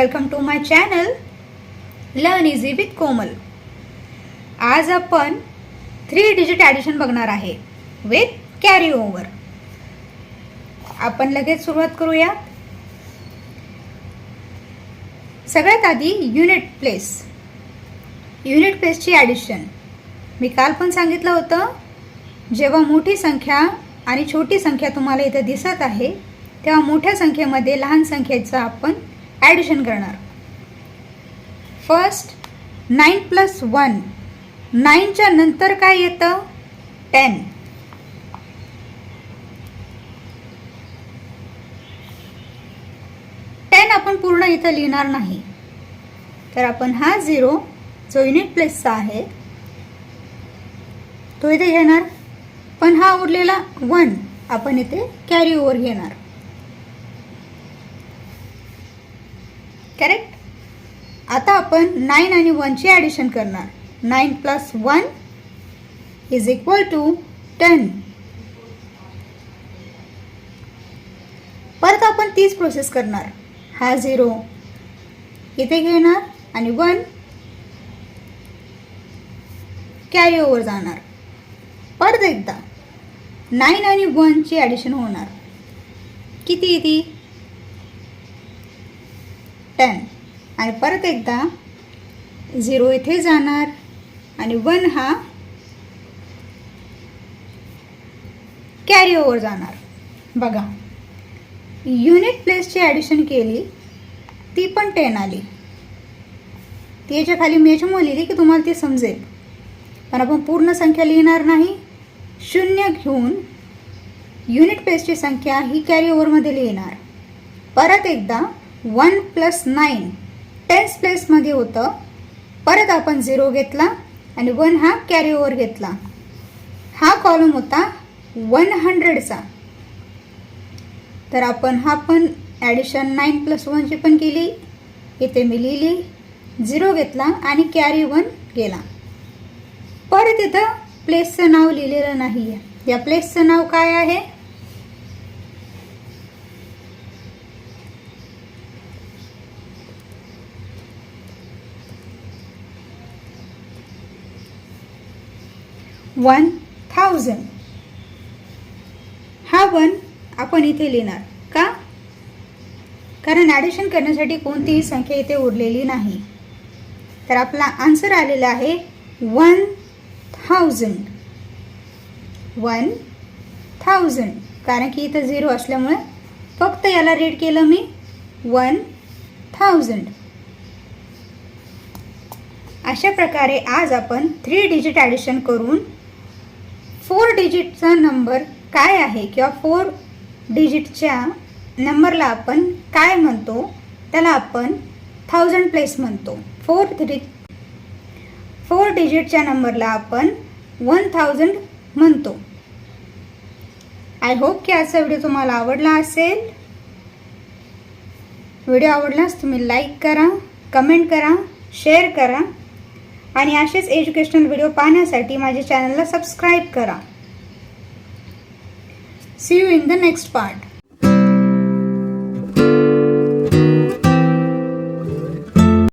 Welcome to my channel learn easy with Komal. आज आपण 3 digit addition बघणार आहे विथ कॅरी ओव्हर। आपण लगेच सुरुवात करूया। सगळ्यात आधी युनिट प्लेसची ॲडिशन मी काल पण सांगितलं होतं। जेव्हा मोठी संख्या आणि छोटी संख्या तुम्हाला इथे दिसत आहे तेव्हा मोठ्या संख्येमध्ये लहान संख्येचं आपण ॲडिशन करणार। फर्स्ट 9 + 1, 9 च्या नंतर काय येतं 10। 10 आपण पूर्ण इथं लिहिणार नाही, तर आपण हा 0 जो युनिट प्लेसचा आहे तो इथे घेणार, पण हा उरलेला 1 आपण इथे कॅरी ओव्हर घेणार। करेक्ट। आता आपण 9 आणि 1 ची ॲडिशन करणार। 9 + 1 = 10। परत आपण तीच प्रोसेस करणार। हा 0 इथे घेणार आणि 1 कॅरी ओव्हर जाणार। परत एकदा 9 आणि 1 ची ॲडिशन होणार। किती ती 10 आणि परत एकदा 0 इथे जाणार आणि 1 हा कॅरी ओव्हर जाणार। बघा युनिट प्लेसची ॲडिशन केली ती पण 10 आली। ती याच्या खाली मी याच्यामुळे लिहिली की तुम्हाला ती समजेल, पण आपण पूर्ण संख्या लिहिणार नाही। 0 घेऊन युनिट प्लेसची संख्या ही कॅरी ओव्हरमध्ये लिहिणार। परत एकदा 1 + 9 टेन्स प्लेसमध्ये होतं। परत आपण 0 घेतला आणि 1 हा कॅरी ओव्हर घेतला। हा कॉलम होता 100चा, तर आपण हा पण ॲडिशन 9 + 1 ची पण केली। इथे मी लिहिली 0 घेतला आणि कॅरी 1 गेला। परत इथं प्लेसचं नाव लिहिलेलं नाही आहे। या प्लेसचं नाव काय आहे 1000। हा 1 आपण इथे लिहिणार का, कारण ॲडिशन करण्यासाठी कोणतीही संख्या इथे उरलेली नाही। तर आपला आन्सर आलेला आहे 1000। 1000 कारण की इथं 0 असल्यामुळे फक्त याला रीड केलं मी 1000। अशा प्रकारे आज आपण 3 डिजिट ॲडिशन करून 4 डिजिटचा नंबर काय आहे किंवा 4 डिजिटच्या नंबरला आपण काय म्हणतो त्याला आपण 1000 प्लेस म्हणतो। 4 डिजिटच्या नंबरला आपण 1000 म्हणतो। आय होप की आजचा व्हिडिओ तुम्हाला आवडला असेल। व्हिडिओ आवडल्यास तुम्ही लाईक करा, कमेंट करा, शेअर करा आणि असेच एज्युकेशनल व्हिडिओ पाहण्यासाठी माझ्या चॅनलला सबस्क्राईब करा। See you in the next part.